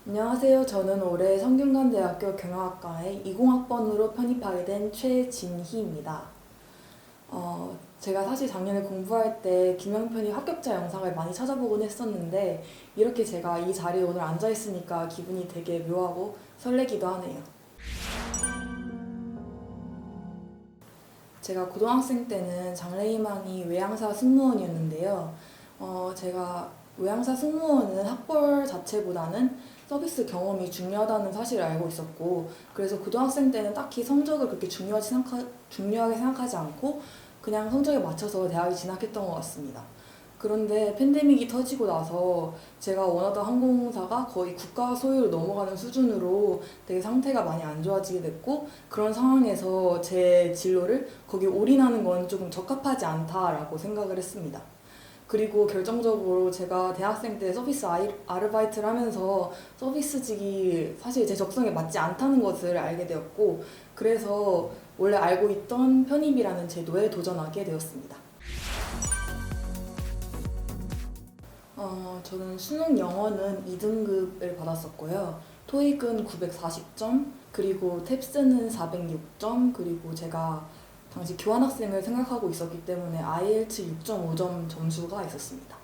안녕하세요. 저는 올해 성균관대학교 경영학과에 20학번으로 편입하게 된 최진희입니다. 제가 사실 작년에 공부할 때 김영편이 합격자 영상을 많이 찾아보곤 했었는데 이렇게 제가 이 자리에 오늘 앉아 있으니까 기분이 되게 묘하고 설레기도 하네요. 제가 고등학생 때는 장래희망이 외항사 승무원이었는데요. 제가 외항사 승무원은 학벌 자체보다는 서비스 경험이 중요하다는 사실을 알고 있었고, 그래서 고등학생 때는 딱히 성적을 그렇게 중요하게 생각하지 않고 그냥 성적에 맞춰서 대학에 진학했던 것 같습니다. 그런데 팬데믹이 터지고 나서 제가 원하던 항공사가 거의 국가 소유로 넘어가는 수준으로 되게 상태가 많이 안 좋아지게 됐고, 그런 상황에서 제 진로를 거기 올인하는 건 조금 적합하지 않다라고 생각을 했습니다. 그리고 결정적으로 제가 대학생 때 서비스 아르바이트를 하면서 서비스직이 사실 제 적성에 맞지 않다는 것을 알게 되었고, 그래서 원래 알고 있던 편입이라는 제도에 도전하게 되었습니다. 저는 수능 영어는 2등급을 받았었고요. 토익은 940점, 그리고 탭스는 406점, 그리고 제가 당시 교환학생을 생각하고 있었기 때문에 IELTS 6.5점 점수가 있었습니다.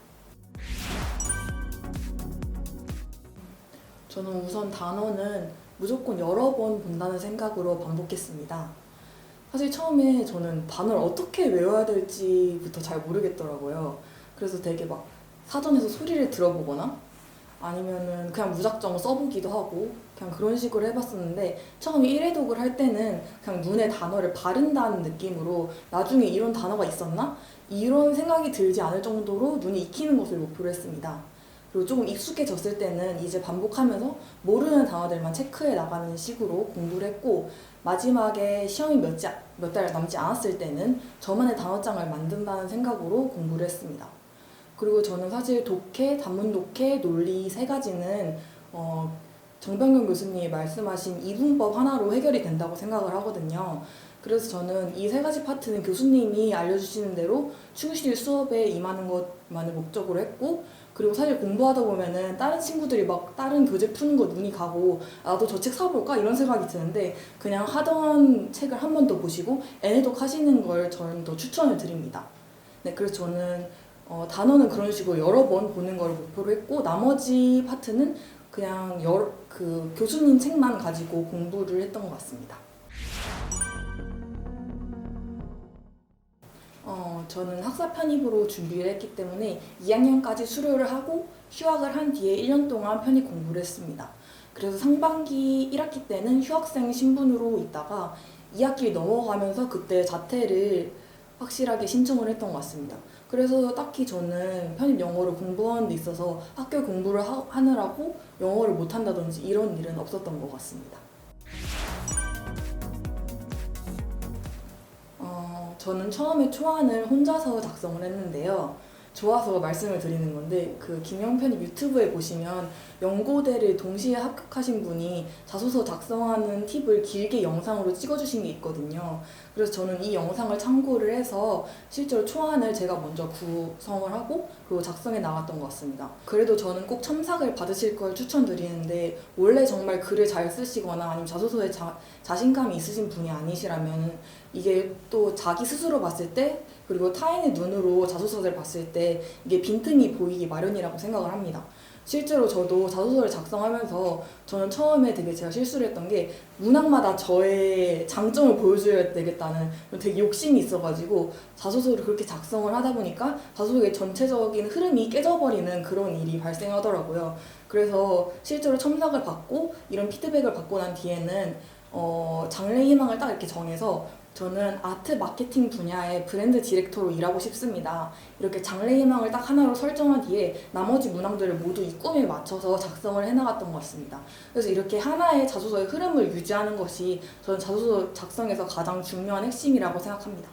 저는 우선 단어는 무조건 여러 번 본다는 생각으로 반복했습니다. 사실 처음에 저는 단어를 어떻게 외워야 될지부터 잘 모르겠더라고요. 그래서 되게 막 사전에서 소리를 들어보거나 아니면은 그냥 무작정 써보기도 하고 그냥 그런 식으로 해봤었는데, 처음에 1회독을 할 때는 그냥 눈에 단어를 바른다는 느낌으로 나중에 이런 단어가 있었나? 이런 생각이 들지 않을 정도로 눈이 익히는 것을 목표로 했습니다. 그리고 조금 익숙해졌을 때는 이제 반복하면서 모르는 단어들만 체크해 나가는 식으로 공부를 했고, 마지막에 시험이 몇 달 남지 않았을 때는 저만의 단어장을 만든다는 생각으로 공부를 했습니다. 그리고 저는 사실 독해, 단문 독해, 논리 세 가지는 정병균 교수님이 말씀하신 이분법 하나로 해결이 된다고 생각을 하거든요. 그래서 저는 이 세 가지 파트는 교수님이 알려주시는 대로 충실히 수업에 임하는 것만을 목적으로 했고, 그리고 사실 공부하다 보면은 다른 친구들이 막 다른 교재 푸는 거 눈이 가고 나도 저 책 사볼까? 이런 생각이 드는데 그냥 하던 책을 한 번 더 보시고 애내독 하시는 걸 저는 더 추천을 드립니다. 네, 그래서 저는 단어는 그런 식으로 여러 번 보는 걸 목표로 했고, 나머지 파트는 그냥 그 교수님 책만 가지고 공부를 했던 것 같습니다. 저는 학사 편입으로 준비를 했기 때문에 2학년까지 수료를 하고 휴학을 한 뒤에 1년 동안 편입 공부를 했습니다. 그래서 상반기 1학기 때는 휴학생 신분으로 있다가 2학기 넘어가면서 그때 자퇴를 확실하게 신청을 했던 것 같습니다. 그래서 딱히 저는 편입 영어를 공부하는 데 있어서 학교 공부를 하느라고 영어를 못한다든지 이런 일은 없었던 것 같습니다. 저는 처음에 초안을 혼자서 작성을 했는데요. 좋아서 말씀을 드리는 건데, 그 김영편이 유튜브에 보시면 연고대를 동시에 합격하신 분이 자소서 작성하는 팁을 길게 영상으로 찍어주신 게 있거든요. 그래서 저는 이 영상을 참고를 해서 실제로 초안을 제가 먼저 구성을 하고 그리고 작성해 나갔던 것 같습니다. 그래도 저는 꼭 첨삭을 받으실 걸 추천드리는데, 원래 정말 글을 잘 쓰시거나 아니면 자소서에 자신감이 있으신 분이 아니시라면 이게 또 자기 스스로 봤을 때 그리고 타인의 눈으로 자소서를 봤을 때 이게 빈틈이 보이기 마련이라고 생각을 합니다. 실제로 저도 자소서를 작성하면서 저는 처음에 되게 제가 실수를 했던 게 문학마다 저의 장점을 보여줘야 되겠다는 되게 욕심이 있어가지고 자소서를 그렇게 작성을 하다 보니까 자소서의 전체적인 흐름이 깨져버리는 그런 일이 발생하더라고요. 그래서 실제로 첨삭을 받고 이런 피드백을 받고 난 뒤에는 장래 희망을 딱 이렇게 정해서 저는 아트 마케팅 분야의 브랜드 디렉터로 일하고 싶습니다. 이렇게 장래 희망을 딱 하나로 설정한 뒤에 나머지 문항들을 모두 이 꿈에 맞춰서 작성을 해나갔던 것 같습니다. 그래서 이렇게 하나의 자소서의 흐름을 유지하는 것이 저는 자소서 작성에서 가장 중요한 핵심이라고 생각합니다.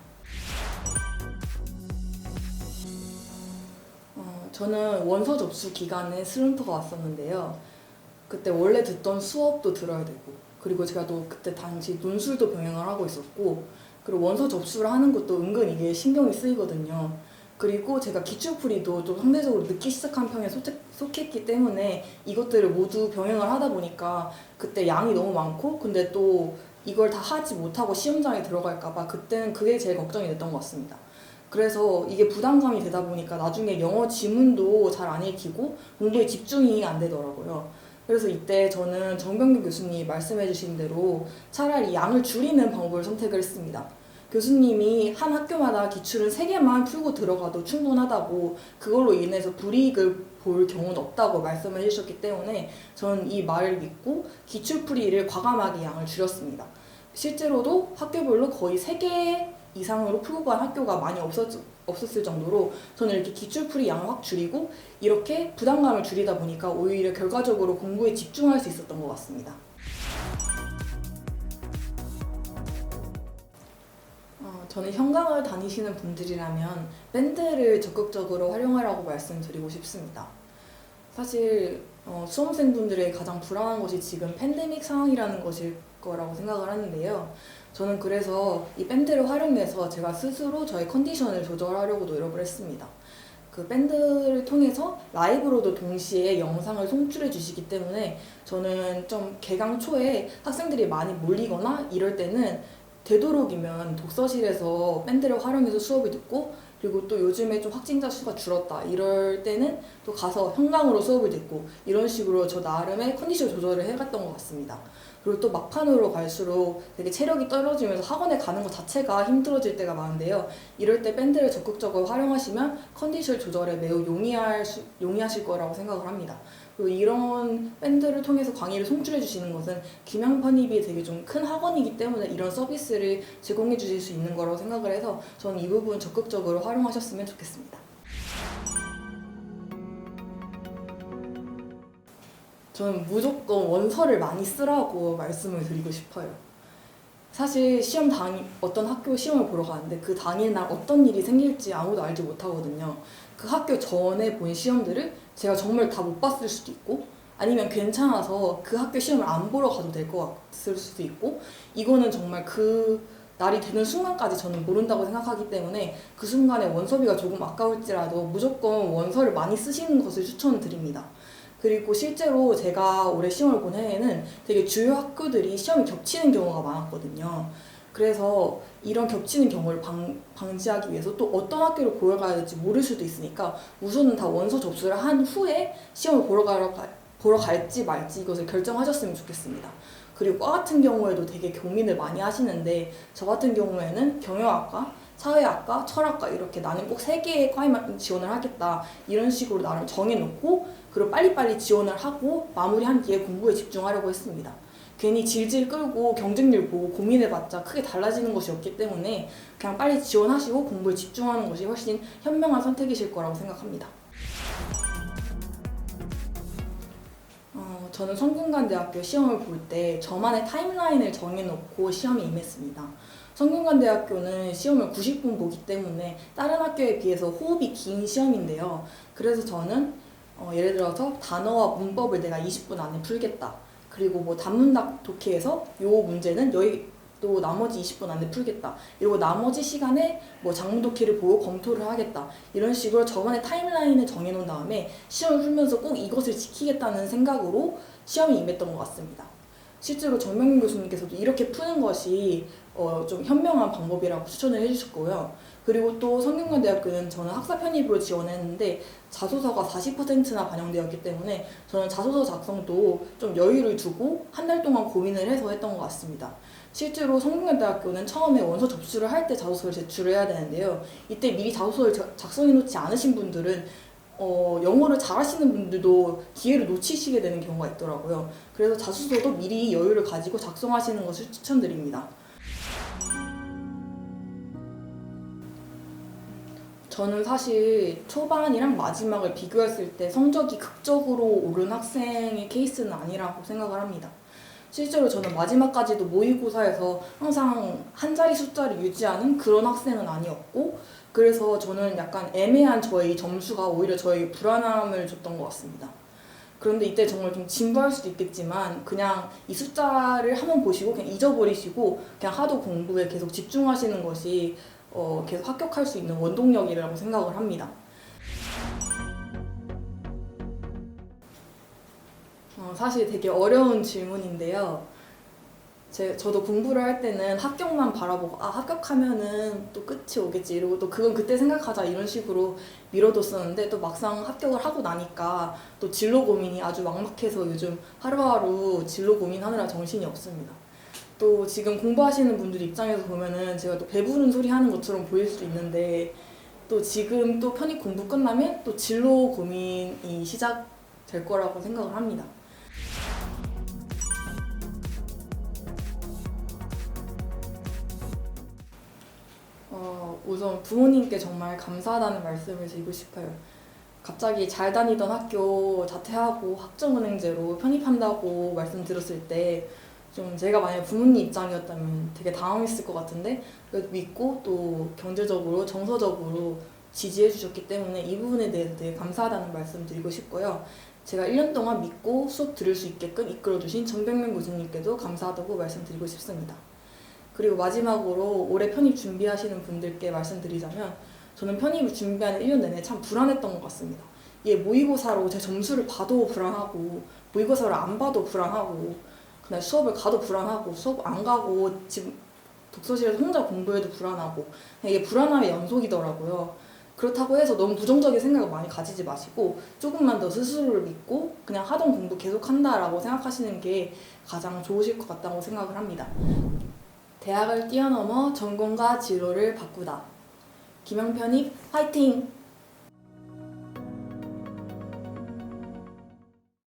저는 원서 접수 기간에 슬럼프가 왔었는데요. 그때 원래 듣던 수업도 들어야 되고, 그리고 제가 또 그때 당시 논술도 병행을 하고 있었고, 그리고 원서 접수를 하는 것도 은근 이게 신경이 쓰이거든요. 그리고 제가 기출풀이도 좀 상대적으로 늦게 시작한 편에 속했기 때문에 이것들을 모두 병행을 하다 보니까 그때 양이 너무 많고 근데 또 이걸 다 하지 못하고 시험장에 들어갈까봐 그때는 그게 제일 걱정이 됐던 것 같습니다. 그래서 이게 부담감이 되다 보니까 나중에 영어 지문도 잘 안 읽히고 공부에 집중이 안 되더라고요. 그래서 이때 저는 정병규 교수님이 말씀해 주신 대로 차라리 양을 줄이는 방법을 선택을 했습니다. 교수님이 한 학교마다 기출은 3개만 풀고 들어가도 충분하다고 그걸로 인해서 불이익을 볼 경우는 없다고 말씀을 해주셨기 때문에 저는 이 말을 믿고 기출풀이를 과감하게 양을 줄였습니다. 실제로도 학교별로 거의 3개 이상으로 풀고 간 학교가 많이 없었을 정도로 저는 이렇게 기출풀이 양을 확 줄이고 이렇게 부담감을 줄이다 보니까 오히려 결과적으로 공부에 집중할 수 있었던 것 같습니다. 저는 현강을 다니시는 분들이라면 밴드를 적극적으로 활용하라고 말씀드리고 싶습니다. 사실 수험생분들의 가장 불안한 것이 지금 팬데믹 상황이라는 것일 거라고 생각을 하는데요. 저는 그래서 이 밴드를 활용해서 제가 스스로 저의 컨디션을 조절하려고 노력을 했습니다. 그 밴드를 통해서 라이브로도 동시에 영상을 송출해 주시기 때문에 저는 좀 개강 초에 학생들이 많이 몰리거나 이럴 때는 되도록이면 독서실에서 밴드를 활용해서 수업을 듣고 그리고 또 요즘에 좀 확진자 수가 줄었다 이럴 때는 또 가서 현강으로 수업을 듣고 이런 식으로 저 나름의 컨디션 조절을 해갔던 것 같습니다. 그리고 또 막판으로 갈수록 되게 체력이 떨어지면서 학원에 가는 것 자체가 힘들어질 때가 많은데요. 이럴 때 밴드를 적극적으로 활용하시면 컨디션 조절에 매우 용이하실 거라고 생각을 합니다. 그리고 이런 밴드를 통해서 강의를 송출해 주시는 것은 김영 편입이 되게 좀 큰 학원이기 때문에 이런 서비스를 제공해 주실 수 있는 거라고 생각을 해서 저는 이 부분 적극적으로 활용하셨으면 좋겠습니다. 저는 무조건 원서를 많이 쓰라고 말씀을 드리고 싶어요. 사실 어떤 학교 시험을 보러 가는데 그 당일날 어떤 일이 생길지 아무도 알지 못하거든요. 그 학교 전에 본 시험들을 제가 정말 다 못 봤을 수도 있고 아니면 괜찮아서 그 학교 시험을 안 보러 가도 될 것 같을 수도 있고 이거는 정말 그 날이 되는 순간까지 저는 모른다고 생각하기 때문에 그 순간에 원서비가 조금 아까울지라도 무조건 원서를 많이 쓰시는 것을 추천드립니다. 그리고 실제로 제가 올해 시험을 본 해에는 되게 주요 학교들이 시험이 겹치는 경우가 많았거든요. 그래서 이런 겹치는 경우를 방지하기 위해서 또 어떤 학교를 보러 가야 될지 모를 수도 있으니까 우선은 다 원서 접수를 한 후에 시험을 보러 갈지 말지 이것을 결정하셨으면 좋겠습니다. 그리고 과 같은 경우에도 되게 고민을 많이 하시는데 저 같은 경우에는 경영학과, 사회학과, 철학과 이렇게 나는 꼭 3개의 과에만 지원을 하겠다 이런 식으로 나름 정해놓고 그리고 빨리빨리 지원을 하고 마무리한 뒤에 공부에 집중하려고 했습니다. 괜히 질질 끌고 경쟁률 보고 고민해봤자 크게 달라지는 것이 없기 때문에 그냥 빨리 지원하시고 공부에 집중하는 것이 훨씬 현명한 선택이실 거라고 생각합니다. 저는 성균관대학교 시험을 볼 때 저만의 타임라인을 정해놓고 시험에 임했습니다. 성균관대학교는 시험을 90분 보기 때문에 다른 학교에 비해서 호흡이 긴 시험인데요. 그래서 저는 예를 들어서 단어와 문법을 내가 20분 안에 풀겠다. 그리고 뭐 단문답 독해에서 요 문제는 또 나머지 20분 안에 풀겠다. 그리고 나머지 시간에 뭐 장문 독해를 보고 검토를 하겠다. 이런 식으로 저만의 타임라인을 정해놓은 다음에 시험을 풀면서 꼭 이것을 지키겠다는 생각으로 시험에 임했던 것 같습니다. 실제로 정명윤 교수님께서도 이렇게 푸는 것이 좀 현명한 방법이라고 추천을 해주셨고요. 그리고 또 성균관대학교는 저는 학사 편입으로 지원했는데 자소서가 40%나 반영되었기 때문에 저는 자소서 작성도 좀 여유를 두고 한 달 동안 고민을 해서 했던 것 같습니다. 실제로 성균관대학교는 처음에 원서 접수를 할 때 자소서를 제출해야 되는데요. 이때 미리 자소서를 작성해 놓지 않으신 분들은 영어를 잘하시는 분들도 기회를 놓치시게 되는 경우가 있더라고요. 그래서 자소서도 미리 여유를 가지고 작성하시는 것을 추천드립니다. 저는 사실 초반이랑 마지막을 비교했을 때 성적이 극적으로 오른 학생의 케이스는 아니라고 생각을 합니다. 실제로 저는 마지막까지도 모의고사에서 항상 한 자리 숫자를 유지하는 그런 학생은 아니었고 그래서 저는 약간 애매한 저의 점수가 오히려 저에게 불안함을 줬던 것 같습니다. 그런데 이때 정말 좀 진부할 수도 있겠지만 그냥 이 숫자를 한번 보시고 그냥 잊어버리시고 그냥 하도 공부에 계속 집중하시는 것이 계속 합격할 수 있는 원동력이라고 생각을 합니다. 사실 되게 어려운 질문인데요. 저도 공부를 할 때는 합격만 바라보고 합격하면은 또 끝이 오겠지 이러고 또 그건 그때 생각하자 이런 식으로 미뤄뒀었는데 또 막상 합격을 하고 나니까 또 진로 고민이 아주 막막해서 요즘 하루하루 진로 고민하느라 정신이 없습니다. 또 지금 공부하시는 분들 입장에서 보면은 제가 또 배부른 소리 하는 것처럼 보일 수도 있는데 또 지금 또 편입 공부 끝나면 또 진로 고민이 시작될 거라고 생각을 합니다. 우선 부모님께 정말 감사하다는 말씀을 드리고 싶어요. 갑자기 잘 다니던 학교 자퇴하고 학점은행제로 편입한다고 말씀드렸을 때 좀 제가 만약 부모님 입장이었다면 되게 당황했을 것 같은데 그래도 믿고 또 경제적으로 정서적으로 지지해 주셨기 때문에 이 부분에 대해서 되게 감사하다는 말씀 드리고 싶고요. 제가 1년 동안 믿고 수업 들을 수 있게끔 이끌어주신 정백명 교수님께도 감사하다고 말씀드리고 싶습니다. 그리고 마지막으로 올해 편입 준비하시는 분들께 말씀드리자면 저는 편입을 준비하는 1년 내내 참 불안했던 것 같습니다. 이게 모의고사로 제 점수를 봐도 불안하고 모의고사를 안 봐도 불안하고 그날 수업을 가도 불안하고 수업 안 가고 집 독서실에서 혼자 공부해도 불안하고 이게 불안함의 연속이더라고요. 그렇다고 해서 너무 부정적인 생각을 많이 가지지 마시고 조금만 더 스스로를 믿고 그냥 하던 공부 계속 한다라고 생각하시는 게 가장 좋으실 것 같다고 생각을 합니다. 대학을 뛰어넘어 전공과 진로를 바꾸다. 김영편입 화이팅!